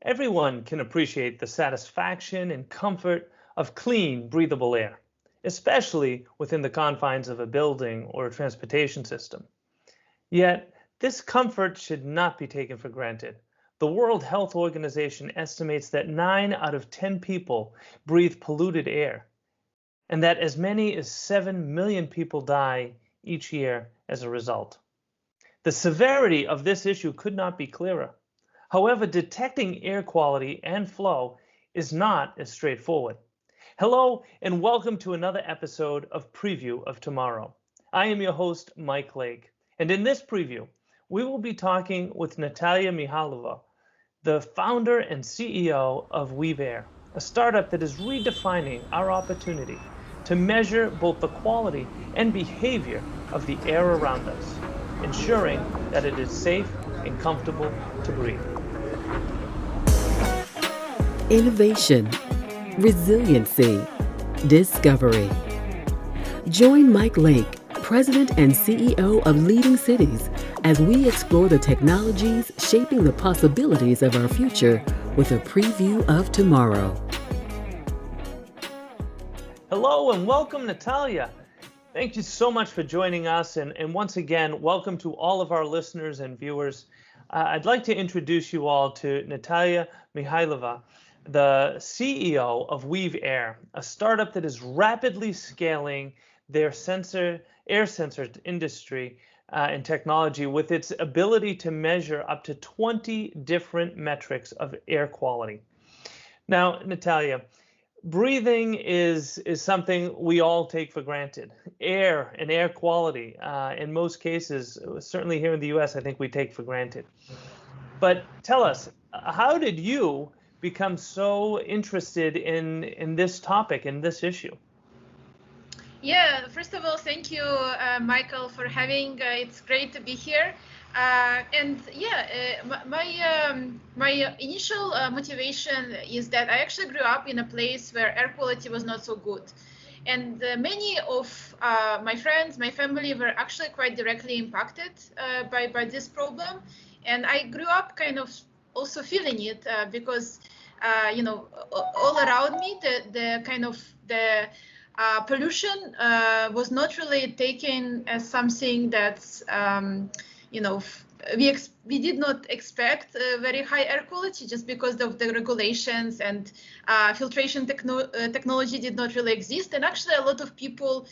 Everyone can appreciate the satisfaction and comfort of clean, breathable air, especially within the confines of a building or a transportation system. Yet, this comfort should not be taken for granted. The World Health Organization estimates that 9 out of 10 people breathe polluted air, and that as many as 7 million people die each year as a result. The severity of this issue could not be clearer. However, detecting air quality and flow is not as straightforward. Hello, and welcome to another episode of Preview of Tomorrow. I am your host, Mike Lake, and in this preview, we will be talking with Natalia Mykhaylova, the founder and CEO of WeavAir, a startup that is redefining our opportunity to measure both the quality and behavior of the air around us, ensuring that it is safe and comfortable to breathe. Innovation, resiliency, discovery. Join Mike Lake, President and CEO of Leading Cities, as we explore the technologies shaping the possibilities of our future with a preview of tomorrow. Hello and welcome, Natalia. Thank you so much for joining us. And once again, welcome to all of our listeners and viewers. I'd like to introduce you all to Natalia Mykhaylova, the CEO of WeaveAir, a startup that is rapidly scaling their air sensor industry and technology with its ability to measure up to 20 different metrics of air quality. Now, Natalia, breathing is something we all take for granted. Air and air quality, in most cases, certainly here in the US, I think we take for granted. But tell us, how did you become so interested in this topic, in this issue? Yeah, first of all, thank you, Michael, for having. It's great to be here. My initial motivation is that I actually grew up in a place where air quality was not so good. And many of my friends, my family were actually quite directly impacted by this problem. And I grew up kind of also feeling it because, all around me, the pollution was not really taken as something that's, we did not expect very high air quality just because of the regulations, and filtration technology did not really exist. And actually a lot of people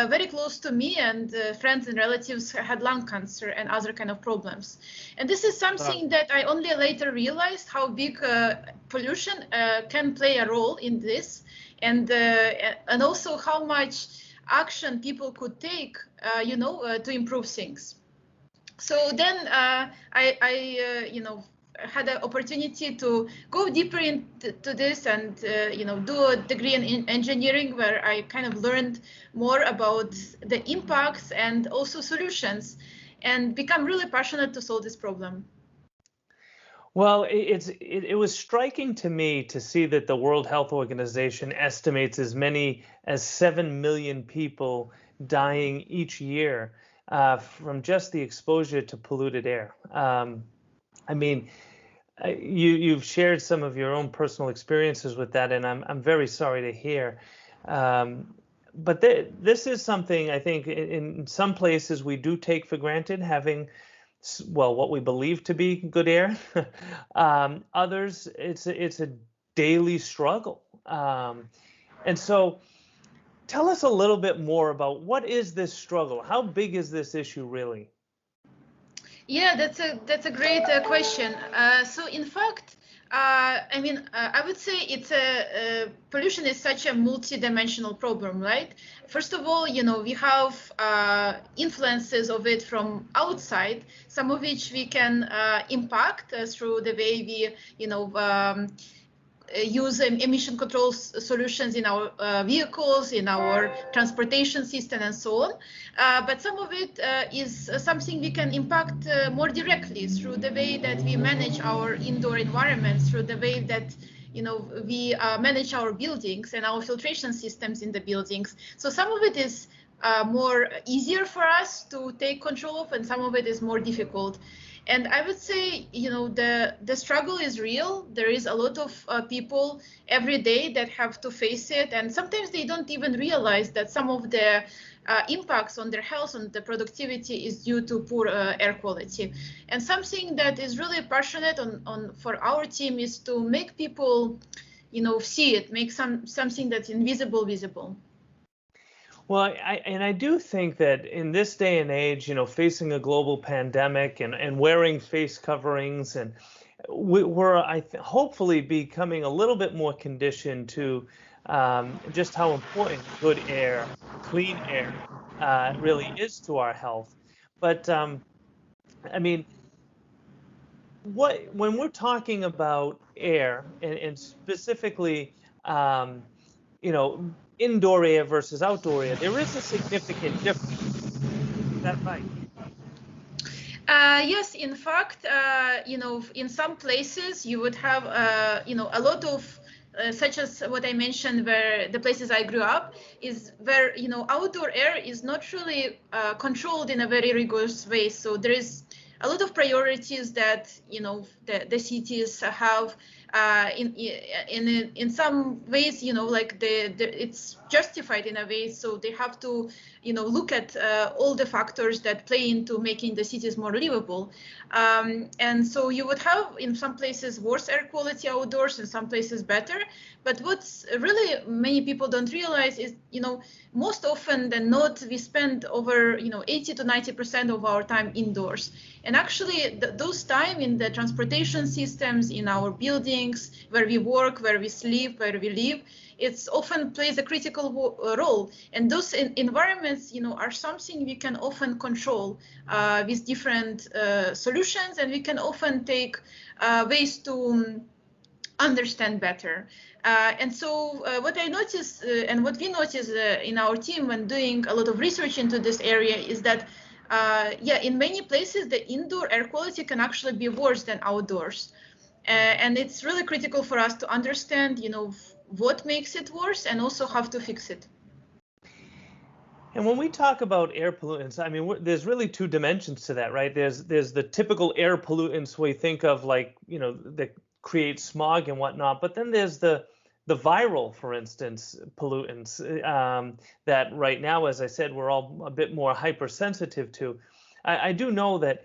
very close to me and friends and relatives had lung cancer and other kind of problems. And this is something that I only later realized how big pollution can play a role in this. And also how much action people could take, to improve things. So then I had an opportunity to go deeper into this and, do a degree in engineering where I kind of learned more about the impacts and also solutions and become really passionate to solve this problem. Well, it was striking to me to see that the World Health Organization estimates as many as 7 million people dying each year from just the exposure to polluted air. You've shared some of your own personal experiences with that, and I'm very sorry to hear. But this is something I think in some places we do take for granted, having what we believe to be good air. Others, it's a daily struggle. And so tell us a little bit more about what is this struggle? How big is this issue really? Yeah, that's a great question. So in fact, I would say pollution is such a multi-dimensional problem, right? First of all, we have influences of it from outside, some of which we can impact through the way we, use emission control solutions in our vehicles, in our transportation system, and so on. But some of it is something we can impact more directly through the way that we manage our indoor environments, through the way that we manage our buildings and our filtration systems in the buildings. So some of it is more easier for us to take control of, and some of it is more difficult. And I would say, the struggle is real. There is a lot of people every day that have to face it, and sometimes they don't even realize that some of the impacts on their health and the productivity is due to poor air quality. And something that is really passionate on for our team is to make people, see it, make something that's invisible visible. Well, I do think that in this day and age, facing a global pandemic and wearing face coverings, and we're hopefully becoming a little bit more conditioned to just how important good air, clean air, really is to our health. But I mean, when we're talking about air and specifically, indoor air versus outdoor air, there is a significant difference. Is that right? Yes, in fact, in some places you would have, a lot of, such as what I mentioned, where the places I grew up is where, outdoor air is not really controlled in a very rigorous way. So there is a lot of priorities that, the cities have. In some ways, like it's justified in a way, so they have to look at all the factors that play into making the cities more livable, and so you would have in some places worse air quality outdoors, in some places better. But what's really many people don't realize is, most often than not, we spend over 80 to 90% of our time indoors, and actually those time in the transportation systems, in our buildings, where we work, where we sleep, where we live, it often plays a critical role. And those environments, are something we can often control with different solutions, and we can often take ways to understand better. And so what I noticed and what we noticed in our team when doing a lot of research into this area is that in many places the indoor air quality can actually be worse than outdoors. And it's really critical for us to understand, what makes it worse and also how to fix it. And when we talk about air pollutants, I mean, there's really two dimensions to that, right? There's the typical air pollutants we think of, like, that create smog and whatnot, but then there's the viral, for instance, pollutants that right now, as I said, we're all a bit more hypersensitive to. I do know that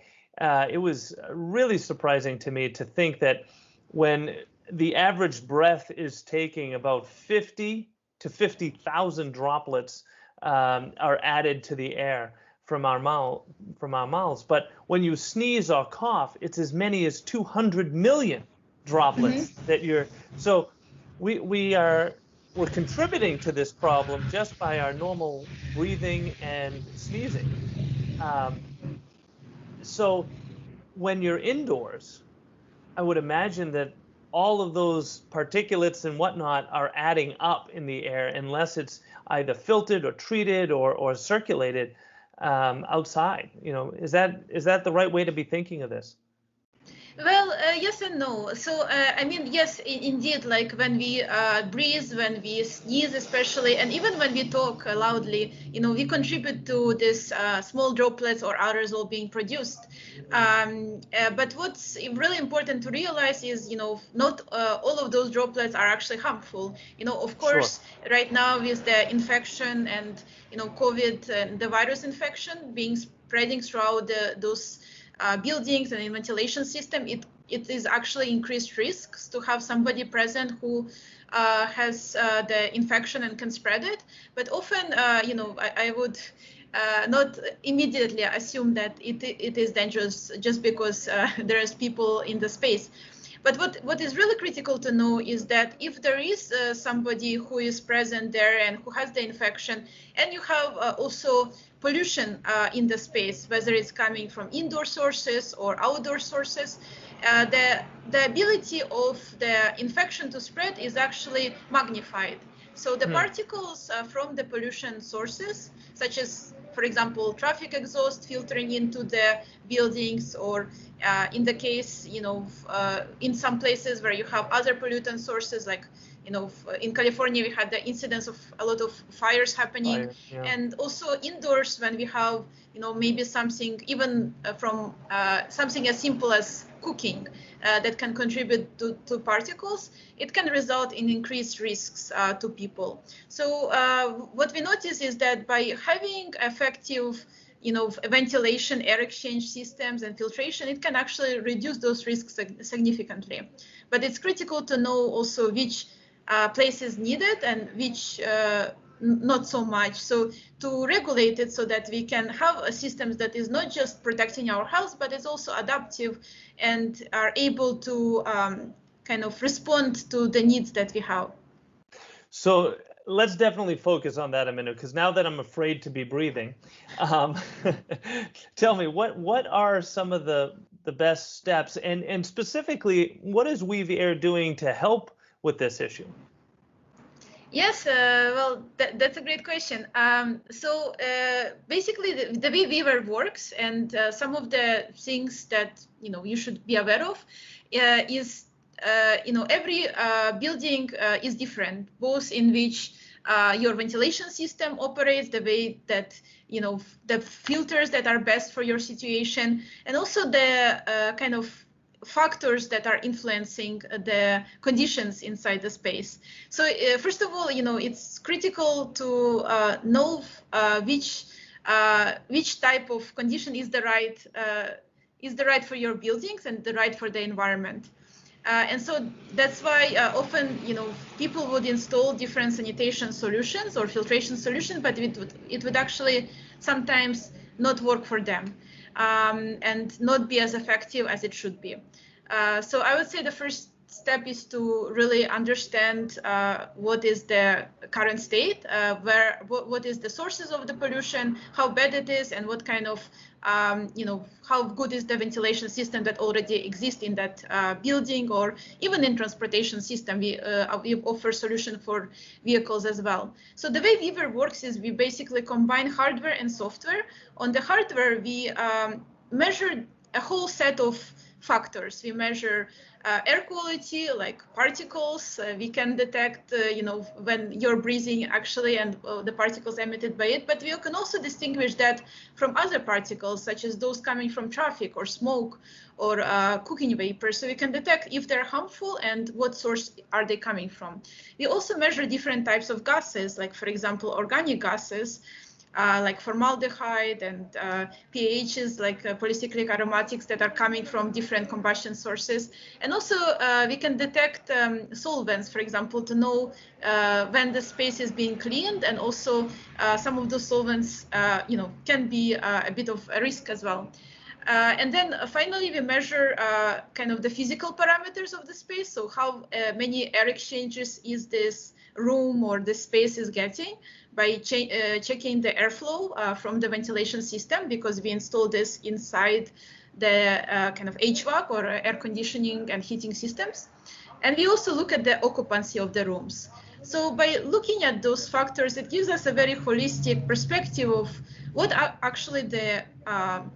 it was really surprising to me to think that when the average breath is taking about 50 to 50,000 droplets are added to the air from our mouths, but when you sneeze or cough, it's as many as 200 million droplets that you're. So we're contributing to this problem just by our normal breathing and sneezing. So when you're indoors, I would imagine that all of those particulates and whatnot are adding up in the air unless it's either filtered or treated or circulated outside. Is that the right way to be thinking of this? Well, yes and no. So, I mean, yes, indeed, like when we breathe, when we sneeze especially, and even when we talk loudly, we contribute to this small droplets or aerosol being produced. But what's really important to realize is, not all of those droplets are actually harmful. Of course, sure. Right now with the infection and, COVID, the virus infection being spreading throughout those buildings and in ventilation system, it is actually increased risks to have somebody present who has the infection and can spread it. But often, I would not immediately assume that it is dangerous just because there's people in the space. But what is really critical to know is that if there is somebody who is present there and who has the infection, and you have also pollution in the space, whether it's coming from indoor sources or outdoor sources, the ability of the infection to spread is actually magnified. So the particles from the pollution sources, such as, for example, traffic exhaust filtering into the buildings, or in the case, in some places where you have other pollutant sources like, in California, we had the incidence of a lot of fires happening. Yeah. And also indoors, when we have, maybe something even from something as simple as cooking that can contribute to particles, it can result in increased risks to people. So what we notice is that by having effective ventilation, air exchange systems and filtration, it can actually reduce those risks significantly. But it's critical to know also which places need it and which not so much. So to regulate it so that we can have a system that is not just protecting our health, but is also adaptive and are able to kind of respond to the needs that we have. So let's definitely focus on that a minute, because now that I'm afraid to be breathing, tell me what are some of the best steps, and specifically, what is WeavAir doing to help with this issue? Yes, well, that's a great question. So basically, the way WeavAir works, and some of the things that you should be aware of, is every building is different, both in which your ventilation system operates, the way that the filters that are best for your situation, and also the kind of factors that are influencing the conditions inside the space. So first of all, it's critical to know which type of condition is the right for your buildings and the right for the environment. And so that's why often, people would install different sanitation solutions or filtration solutions, but it would actually sometimes not work for them and not be as effective as it should be. So I would say the first step is to really understand what is the current state, what is the sources of the pollution, how bad it is, and what kind of, how good is the ventilation system that already exists in that building, or even in transportation system. We offer solution for vehicles as well. So the way WeavAir works is we basically combine hardware and software. On the hardware, we measure a whole set of factors. We measure air quality, like particles. We can detect, when you're breathing actually, and the particles emitted by it. But we can also distinguish that from other particles, such as those coming from traffic or smoke or cooking vapor. So we can detect if they're harmful and what source are they coming from. We also measure different types of gases, like, for example, organic gases, like formaldehyde, and pHs, like polycyclic aromatics, that are coming from different combustion sources. And also we can detect solvents, for example, to know when the space is being cleaned, and also some of those solvents can be a bit of a risk as well. And then finally, we measure kind of the physical parameters of the space. So how many air exchanges is this room or the space is getting, by checking the airflow from the ventilation system, because we install this inside the kind of HVAC or air conditioning and heating systems. And we also look at the occupancy of the rooms. So by looking at those factors, it gives us a very holistic perspective of what actually the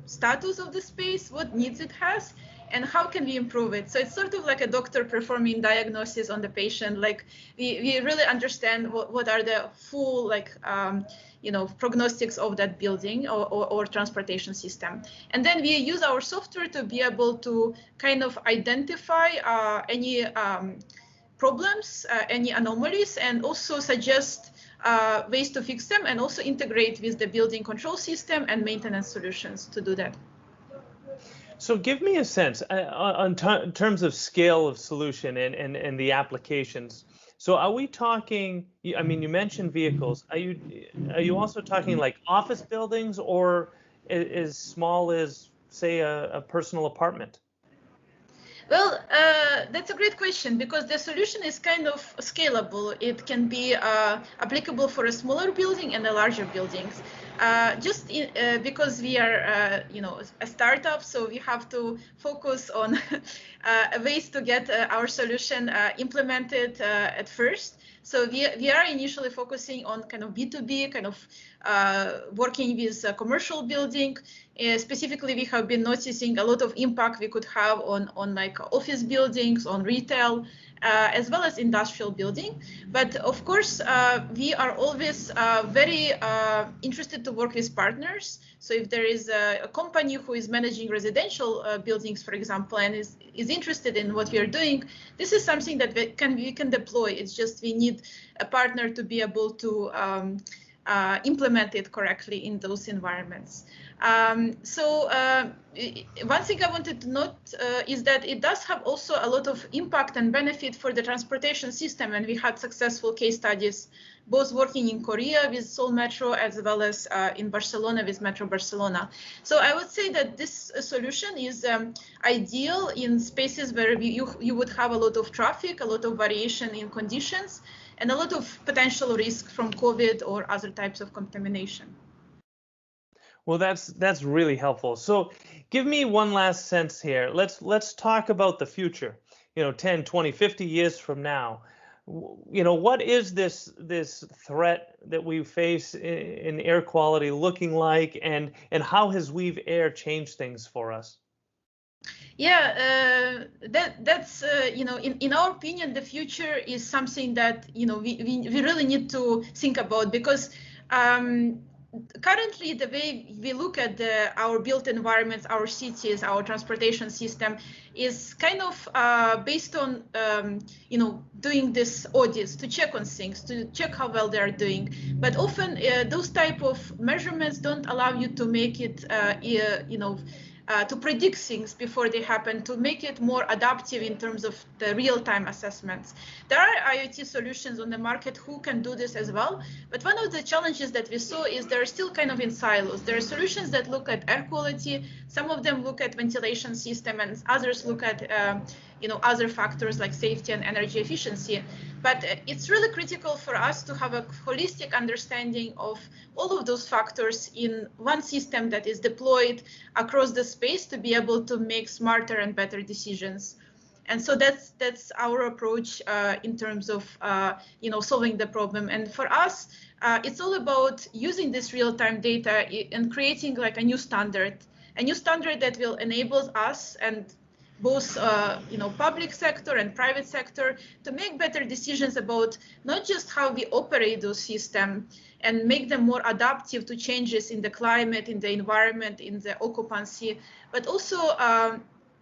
status of the space, what needs it has, and how can we improve it. So it's sort of like a doctor performing diagnosis on the patient. Like we really understand what are the full, like, prognostics of that building or transportation system. And then we use our software to be able to kind of identify any problems, any anomalies, and also suggest ways to fix them, and also integrate with the building control system and maintenance solutions to do that. So give me a sense in terms of scale of solution and the applications. So are we talking, I mean, you mentioned vehicles. Are you also talking like office buildings, or as small as, say, a personal apartment? Well, that's a great question, because the solution is kind of scalable. It can be applicable for a smaller building and a larger buildings. Because we are, a startup, so we have to focus on ways to get our solution implemented at first. So we are initially focusing on kind of B2B, kind of working with a commercial building. Specifically, we have been noticing a lot of impact we could have on like office buildings, on retail, as well as industrial building. But of course, we are always very interested to work with partners. So if there is a company who is managing residential buildings, for example, and is interested in what we are doing, this is something that we can deploy. It's just we need a partner to be able to implement it correctly in those environments. One thing I wanted to note is that it does have also a lot of impact and benefit for the transportation system, and we had successful case studies both working in Korea with Seoul Metro as well as in Barcelona with Metro Barcelona. So I would say that this solution is ideal in spaces where you would have a lot of traffic, a lot of variation in conditions, and a lot of potential risk from COVID or other types of contamination. Well, that's really helpful. So give me one last sense here. Let's talk about the future. 10, 20, 50 years from now. What is this threat that we face in air quality looking like, and how has WeavAir changed things for us? Yeah, that's in our opinion, the future is something that we really need to think about, because currently the way we look at our built environments, our cities, our transportation system is kind of based on doing this audits to check on things, to check how well they are doing. But often those type of measurements don't allow you to make it to predict things before they happen, to make it more adaptive in terms of the real-time assessments. There are IoT solutions on the market who can do this as well, but one of the challenges that we saw is they're still kind of in silos. There are solutions that look at air quality, some of them look at ventilation system, and others look at other factors like safety and energy efficiency. But it's really critical for us to have a holistic understanding of all of those factors in one system that is deployed across the space to be able to make smarter and better decisions. And so that's our approach in terms of solving the problem. And for us, it's all about using this real-time data and creating like a new standard that will enable us and both public sector and private sector to make better decisions about not just how we operate those systems and make them more adaptive to changes in the climate, in the environment, in the occupancy, but also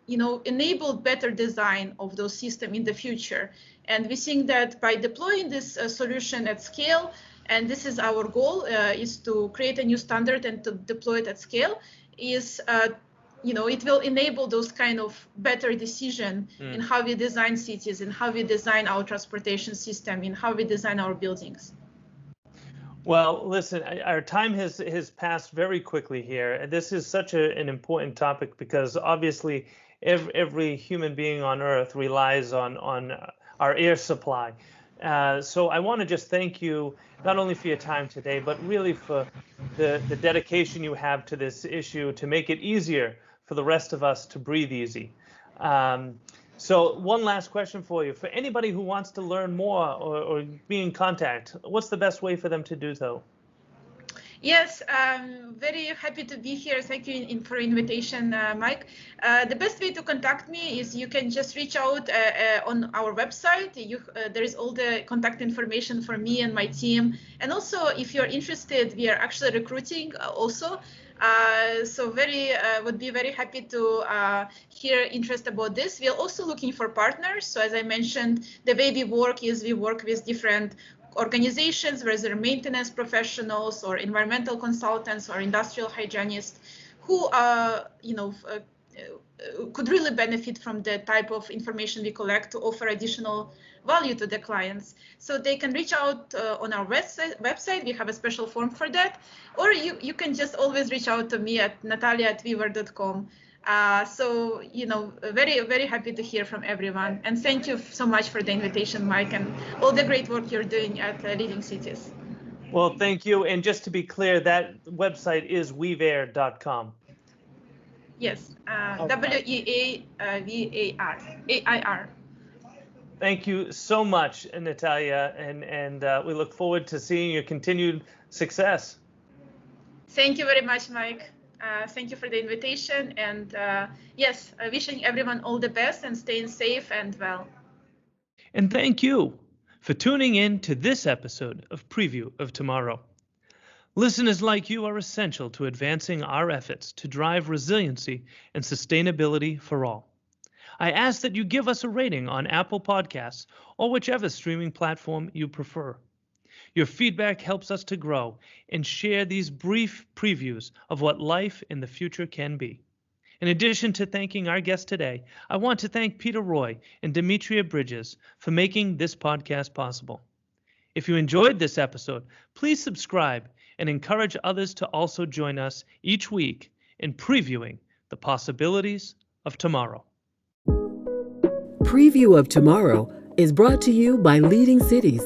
enable better design of those systems in the future. And we think that by deploying this solution at scale, and this is our goal, is to create a new standard and to deploy it at scale, it will enable those kind of better decision in how we design cities, in how we design our transportation system, in how we design our buildings. Well, listen, our time has passed very quickly here. This is such an important topic because obviously every human being on Earth relies on our air supply. So I want to just thank you not only for your time today, but really for the dedication you have to this issue to make it easier for the rest of us to breathe easy. So one last question for you. For anybody who wants to learn more or be in contact, what's the best way for them to do so? Yes, I'm very happy to be here. Thank you for invitation, Mike. The best way to contact me is you can just reach out on our website. There is all the contact information for me and my team. And also, if you're interested, we are actually recruiting also. So would be very happy to hear interest about this. We are also looking for partners. So as I mentioned, the way we work is we work with different organizations, whether maintenance professionals or environmental consultants or industrial hygienists who could really benefit from the type of information we collect to offer additional value to the clients. So they can reach out on our website. We have a special form for that. Or you can just always reach out to me at natalia@weaver.com. So, very, very happy to hear from everyone. And thank you so much for the invitation, Mike, and all the great work you're doing at Leading Cities. Well, thank you. And just to be clear, that website is WeaveAir.com. Yes, WeaVAir. Thank you so much, Natalia, and we look forward to seeing your continued success. Thank you very much, Mike. Thank you for the invitation. And yes, wishing everyone all the best and staying safe and well. And thank you for tuning in to this episode of Preview of Tomorrow. Listeners like you are essential to advancing our efforts to drive resiliency and sustainability for all. I ask that you give us a rating on Apple Podcasts or whichever streaming platform you prefer. Your feedback helps us to grow and share these brief previews of what life in the future can be. In addition to thanking our guest today, I want to thank Peter Roy and Demetria Bridges for making this podcast possible. If you enjoyed this episode, please subscribe and encourage others to also join us each week in previewing the possibilities of tomorrow. Preview of Tomorrow is brought to you by Leading Cities,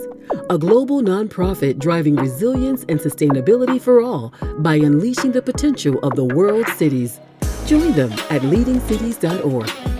a global nonprofit driving resilience and sustainability for all by unleashing the potential of the world's cities. Join them at leadingcities.org.